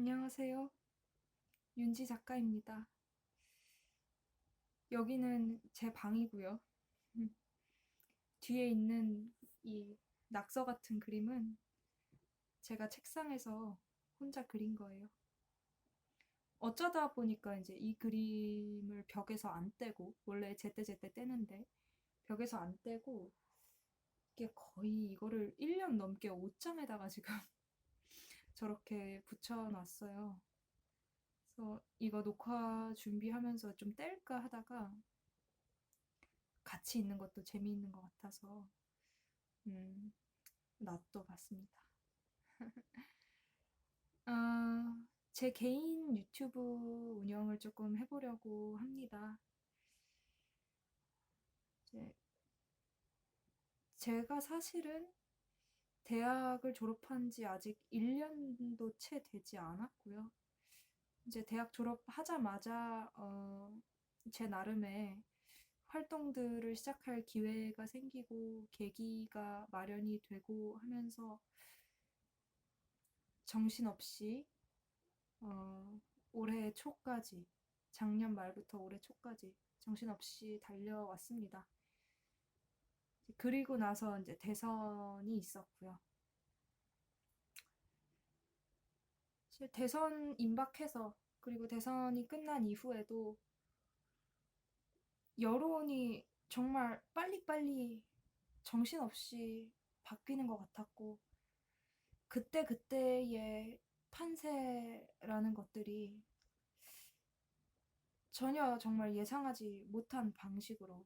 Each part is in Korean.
안녕하세요. 윤지 작가입니다. 여기는 제 방이고요. 음, 뒤에 있는 이 낙서 같은 그림은 제가 책상에서 혼자 그린 거예요. 어쩌다 보니까 이제 이 그림을 벽에서 안 떼고, 원래 제때제때 떼는데, 벽에서 안 떼고, 이게 거의 이거를 1년 넘게 옷장에다가 지금 저렇게 붙여놨어요. 그래서 이거 녹화 준비하면서 좀 뗄까 하다가 같이 있는 것도 재미있는 것 같아서 음, 놔둬봤습니다. 아, 제 개인 유튜브 운영을 조금 해보려고 합니다. 이제 제가 사실은 대학을 졸업한 지 아직 1년도 채 되지 않았고요. 이제 대학 졸업하자마자 제 나름의 활동들을 시작할 기회가 생기고 계기가 마련이 되고 하면서 정신없이 어, 올해 초까지, 작년 말부터 올해 초까지 정신없이 달려왔습니다. 그리고 나서 이제 대선이 있었고요. 사실 대선 임박해서 그리고 대선이 끝난 이후에도 여론이 정말 빨리빨리 정신없이 바뀌는 것 같았고 그때그때의 판세라는 것들이 전혀 정말 예상하지 못한 방식으로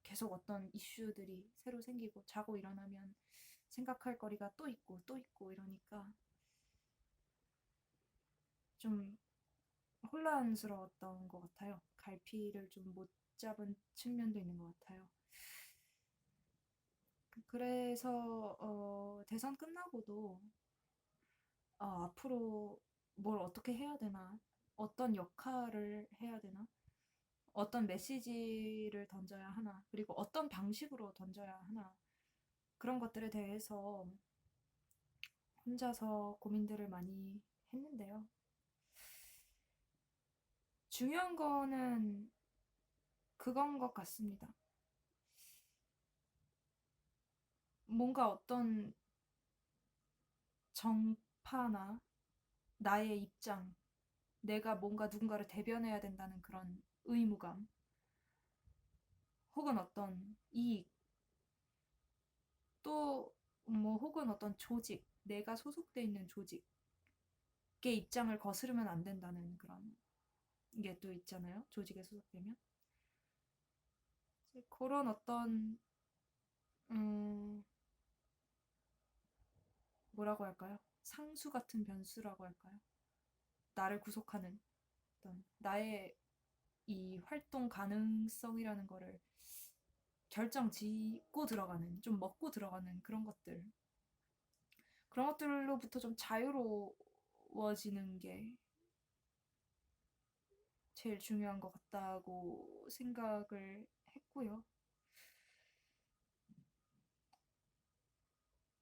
계속 어떤 이슈들이 새로 생기고 자고 일어나면 생각할 거리가 또 있고 또 있고 이러니까 좀 혼란스러웠던 것 같아요. 갈피를 좀 못 잡은 측면도 있는 것 같아요. 그래서 대선 끝나고도 앞으로 뭘 어떻게 해야 되나, 어떤 역할을 해야 되나, 어떤 메시지를 던져야 하나, 그리고 어떤 방식으로 던져야 하나, 그런 것들에 대해서 혼자서 고민들을 많이 했는데요. 중요한 거는 그건 것 같습니다. 뭔가 어떤 정파나 나의 입장, 내가 뭔가 누군가를 대변해야 된다는 그런 의무감, 혹은 어떤 이익, 또 뭐 혹은 어떤 조직, 내가 소속돼 있는 조직의 입장을 거스르면 안 된다는 그런 게 또 있잖아요. 조직에 소속되면. 그런 어떤 음, 뭐라고 할까요? 상수 같은 변수라고 할까요? 나를 구속하는 어떤 나의 이 활동 가능성이라는 거를 결정 짓고 들어가는, 좀 먹고 들어가는 그런 것들. 그런 것들로부터 좀 자유로워지는 게 제일 중요한 것 같다고 생각을 했고요.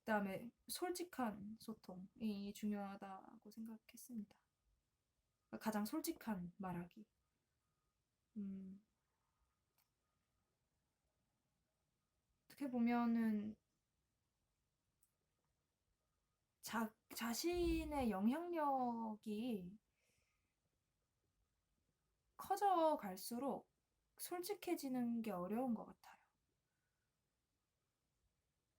그다음에 솔직한 소통이 중요하다고 생각했습니다. 가장 솔직한 말하기. 음, 어떻게 보면은 자신의 영향력이 커져 갈수록 솔직해지는 게 어려운 것 같아요.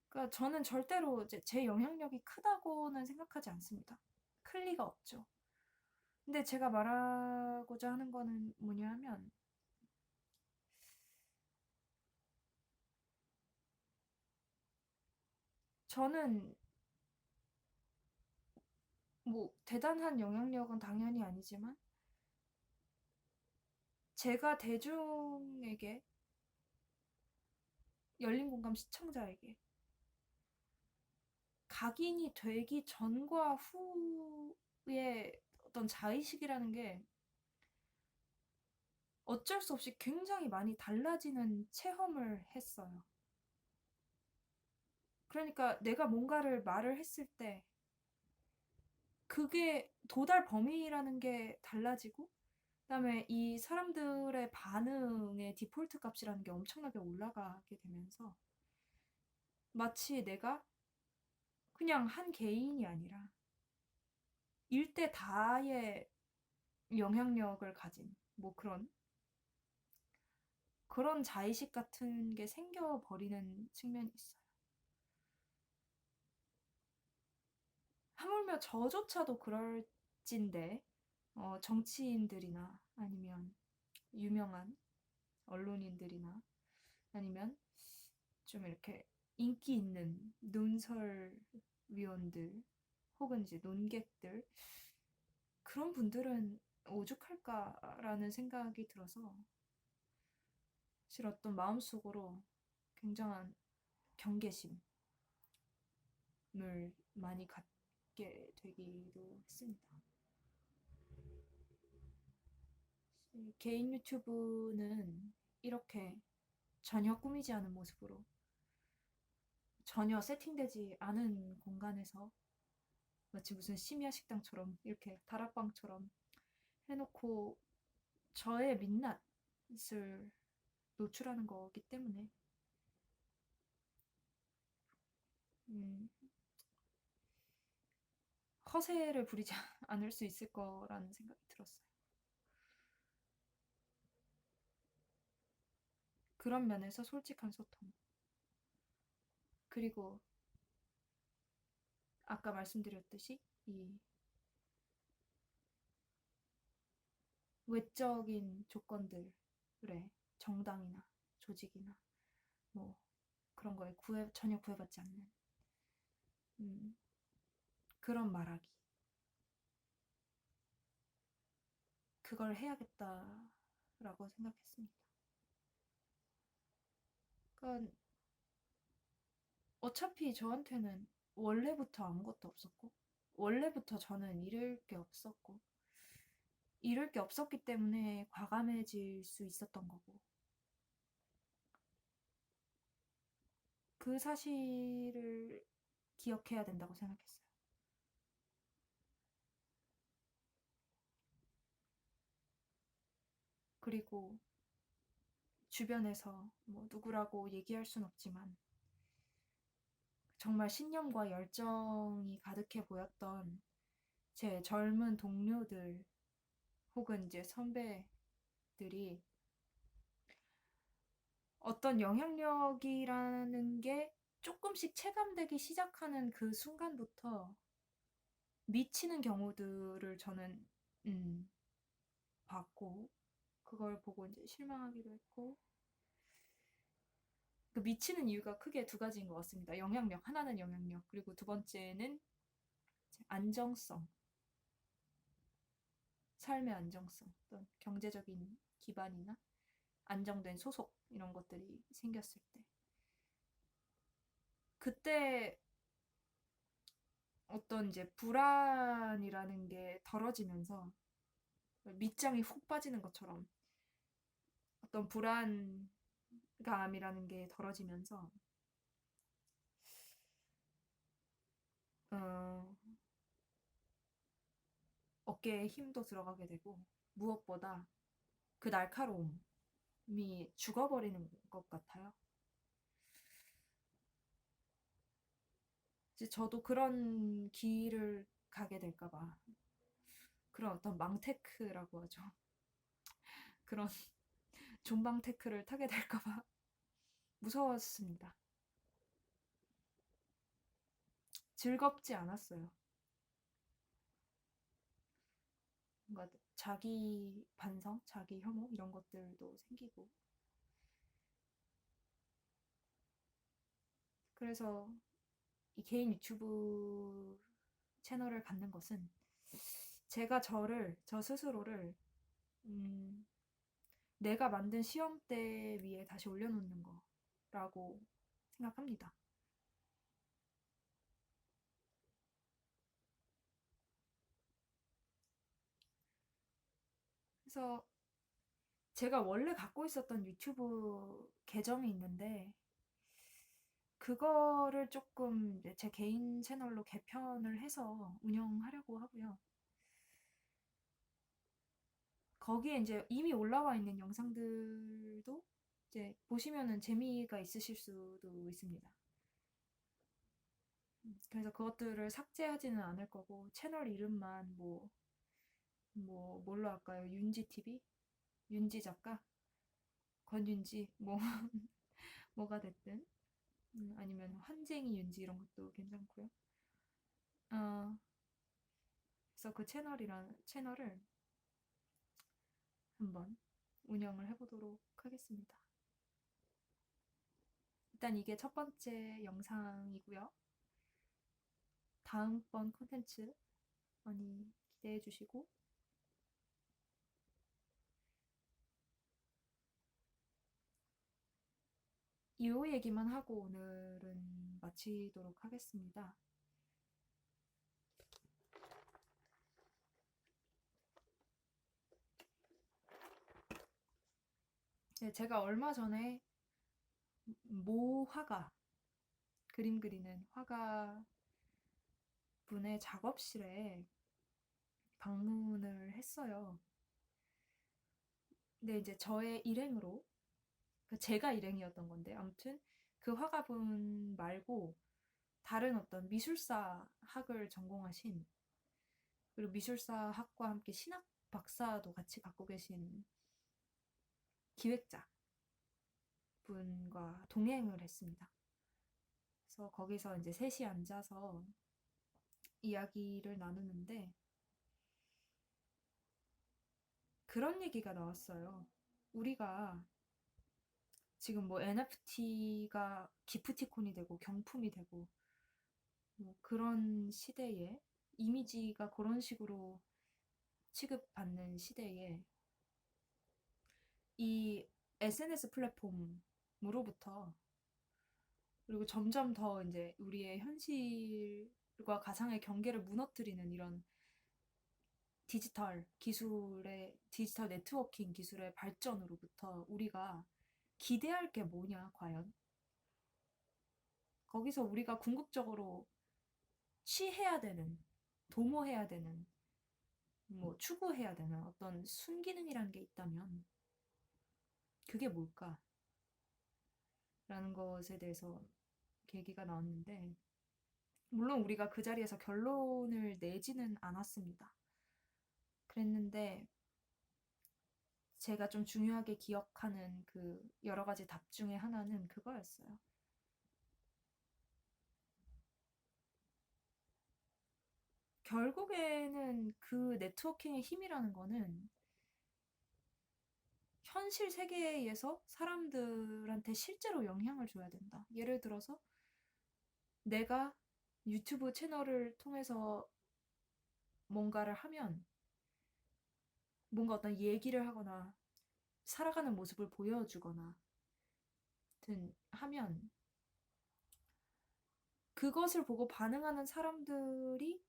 그러니까 저는 절대로 이제 제 영향력이 크다고는 생각하지 않습니다. 클 리가 없죠. 근데 제가 말하고자 하는 거는 뭐냐면, 저는 뭐 대단한 영향력은 당연히 아니지만, 제가 대중에게, 열린 공감 시청자에게 각인이 되기 전과 후의 어떤 자의식이라는 게 어쩔 수 없이 굉장히 많이 달라지는 체험을 했어요. 그러니까 내가 뭔가를 말을 했을 때 그게 도달 범위라는 게 달라지고, 그다음에 이 사람들의 반응의 디폴트 값이라는 게 엄청나게 올라가게 되면서 마치 내가 그냥 한 개인이 아니라 일대 다의 영향력을 가진 뭐 그런 자의식 같은 게 생겨버리는 측면이 있어요. 하물며 저조차도 그럴진데 정치인들이나 아니면 유명한 언론인들이나 아니면 좀 이렇게 인기 있는 논설위원들 혹은 이제 논객들 그런 분들은 오죽할까라는 생각이 들어서 사실 어떤 마음속으로 굉장한 경계심을 많이 갖게 되기도 했습니다. 개인 유튜브는 이렇게 전혀 꾸미지 않은 모습으로 전혀 세팅되지 않은 공간에서 마치 무슨 심야 식당처럼 이렇게 다락방처럼 해놓고 저의 민낯을 노출하는 거기 때문에 음, 허세를 부리지 않을 수 있을 거라는 생각이 들었어요. 그런 면에서 솔직한 소통. 그리고 아까 말씀드렸듯이 이 외적인 조건들에 정당이나 조직이나 뭐 그런 거에 전혀 구애받지 않는 음, 그런 말하기. 그걸 해야겠다라고 생각했습니다. 그러니까 어차피 저한테는 원래부터 아무것도 없었고 원래부터 저는 잃을 게 없었고 잃을 게 없었기 때문에 과감해질 수 있었던 거고 그 사실을 기억해야 된다고 생각했어요. 그리고 주변에서 뭐 누구라고 얘기할 순 없지만 정말 신념과 열정이 가득해 보였던 제 젊은 동료들 혹은 이제 선배들이 어떤 영향력이라는 게 조금씩 체감되기 시작하는 그 순간부터 미치는 경우들을 저는 음, 봤고 그걸 보고 이제 실망하기도 했고 그 미치는 이유가 크게 두 가지인 것 같습니다. 영향력 하나는 영향력 그리고 두 번째는 안정성 삶의 안정성 어떤 경제적인 기반이나 안정된 소속 이런 것들이 생겼을 때 그때 어떤 이제 불안이라는 게 덜어지면서 밑장이 훅 빠지는 것처럼 어떤 불안감이라는 게 덜어지면서 어, 어깨에 힘도 들어가게 되고 무엇보다 그 날카로움이 죽어버리는 것 같아요. 이제 저도 그런 길을 가게 될까봐 그런 어떤 망테크라고 하죠. 그런 존망테크를 타게 될까봐 무서웠습니다. 즐겁지 않았어요. 뭔가 자기 반성, 자기 혐오 이런 것들도 생기고 그래서 이 개인 유튜브 채널을 갖는 것은 제가 저 스스로를 음, 내가 만든 시험대 위에 다시 올려놓는 거라고 생각합니다. 그래서 제가 원래 갖고 있었던 유튜브 계정이 있는데 그거를 조금 이제 제 개인 채널로 개편을 해서 운영하려고 하고요. 거기에 이제 이미 올라와 있는 영상들도 이제 보시면은 재미가 있으실 수도 있습니다. 그래서 그것들을 삭제하지는 않을 거고 채널 이름만 뭐 뭘로 할까요? 윤지 TV? 윤지 작가? 권윤지? 뭐 뭐가 됐든 아니면 환쟁이 윤지 이런 것도 괜찮고요. 어, 그래서 그 채널을 한번 운영을 해보도록 하겠습니다. 일단 이게 첫 번째 영상이고요. 다음번 콘텐츠 많이 기대해 주시고 이 얘기만 하고 오늘은 마치도록 하겠습니다. 네, 제가 얼마 전에 모 화가 그림 그리는 화가 분의 작업실에 방문을 했어요. 근데 이제 저의 일행으로 제가 일행이었던 건데 아무튼 그 화가분 말고 다른 어떤 미술사 학을 전공하신 그리고 미술사 학과 함께 신학 박사도 같이 갖고 계신 기획자 분과 동행을 했습니다. 그래서 거기서 이제 셋이 앉아서 이야기를 나누는데 그런 얘기가 나왔어요. 우리가 지금 뭐 NFT가 기프티콘이 되고 경품이 되고 뭐 그런 시대에 이미지가 그런 식으로 취급받는 시대에 이 SNS 플랫폼으로부터 그리고 점점 더 이제 우리의 현실과 가상의 경계를 무너뜨리는 이런 디지털 네트워킹 기술의 발전으로부터 우리가 기대할 게 뭐냐, 과연? 거기서 우리가 궁극적으로 취해야 되는, 도모해야 되는, 뭐, 추구해야 되는 어떤 순기능이라는 게 있다면, 그게 뭘까? 라는 것에 대해서 계기가 나왔는데, 물론 우리가 그 자리에서 결론을 내지는 않았습니다. 그랬는데, 제가 좀 중요하게 기억하는 그 여러 가지 답 중에 하나는 그거였어요. 결국에는 그 네트워킹의 힘이라는 거는 현실 세계에서 사람들한테 실제로 영향을 줘야 된다. 예를 들어서 내가 유튜브 채널을 통해서 뭔가를 하면 뭔가 어떤 얘기를 하거나 살아가는 모습을 보여주거나 든 하면 그것을 보고 반응하는 사람들이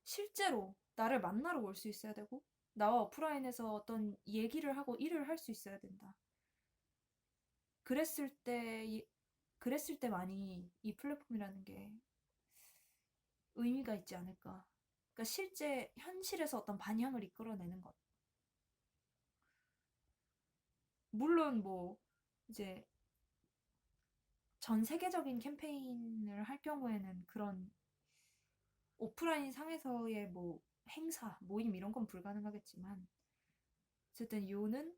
실제로 나를 만나러 올 수 있어야 되고 나와 오프라인에서 어떤 얘기를 하고 일을 할 수 있어야 된다. 그랬을 때 그랬을 때 많이 이 플랫폼이라는 게 의미가 있지 않을까. 그러니까 실제 현실에서 어떤 반향을 이끌어내는 것. 물론 뭐 이제 전 세계적인 캠페인을 할 경우에는 그런 오프라인 상에서의 뭐 행사, 모임 이런 건 불가능하겠지만 어쨌든 요는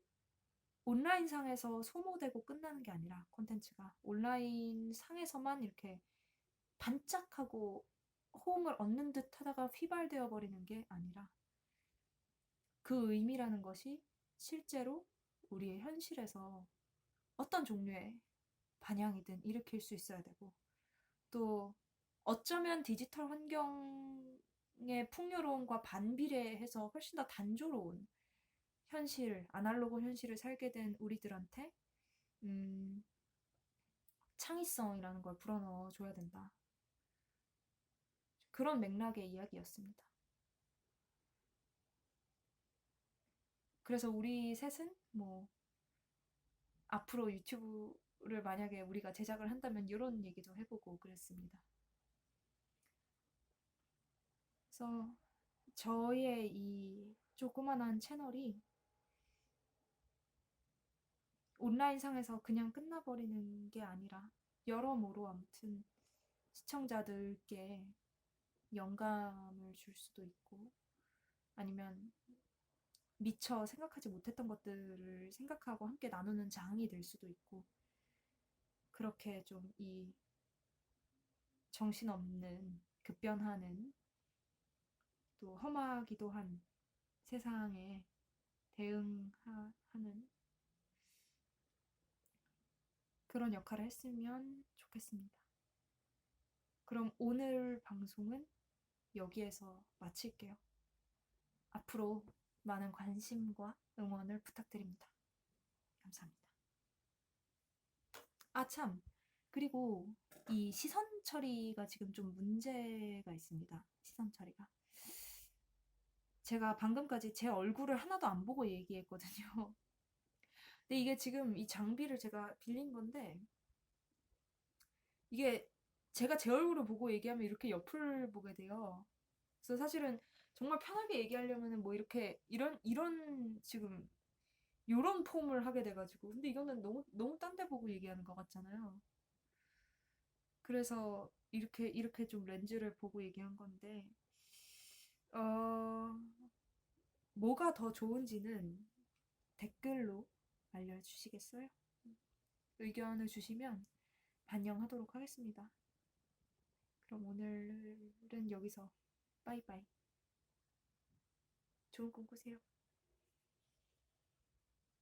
온라인 상에서 소모되고 끝나는 게 아니라 콘텐츠가 온라인 상에서만 이렇게 반짝하고 호응을 얻는 듯 하다가 휘발되어 버리는 게 아니라 그 의미라는 것이 실제로 우리의 현실에서 어떤 종류의 반향이든 일으킬 수 있어야 되고 또 어쩌면 디지털 환경의 풍요로움과 반비례해서 훨씬 더 단조로운 현실, 아날로그 현실을 살게 된 우리들한테 음, 창의성이라는 걸 불어넣어 줘야 된다. 그런 맥락의 이야기였습니다. 그래서 우리 셋은 뭐 앞으로 유튜브 만약에 우리가 제작을 한다면 이런 얘기도 해보고 그랬습니다. 그래서 저의 이 조그만한 채널이 온라인상에서 그냥 끝나버리는 게 아니라 여러모로 아무튼 시청자들께 영감을 줄 수도 있고 아니면 미처 생각하지 못했던 것들을 생각하고 함께 나누는 장이 될 수도 있고 그렇게 좀 이 정신없는 급변하는 또 험하기도 한 세상에 대응하는 그런 역할을 했으면 좋겠습니다. 그럼 오늘 방송은 여기에서 마칠게요. 앞으로 많은 관심과 응원을 부탁드립니다. 감사합니다. 아, 참. 그리고 이 시선 처리가 지금 좀 문제가 있습니다. 시선 처리가. 제가 방금까지 제 얼굴을 하나도 안 보고 얘기했거든요. 근데 이게 지금 이 장비를 제가 빌린 건데 이게 제가 제 얼굴을 보고 얘기하면 이렇게 옆을 보게 돼요. 그래서 사실은 정말 편하게 얘기하려면은 뭐 이렇게 이런 지금 요런 폼을 하게 돼가지고 근데 이거는 너무 딴 데 보고 얘기하는 것 같잖아요. 그래서 이렇게 좀 렌즈를 보고 얘기한 건데 어 뭐가 더 좋은지는 댓글로 알려주시겠어요? 의견을 주시면 반영하도록 하겠습니다. 그럼 오늘은 여기서 빠이빠이. 좋은 꿈 꾸세요.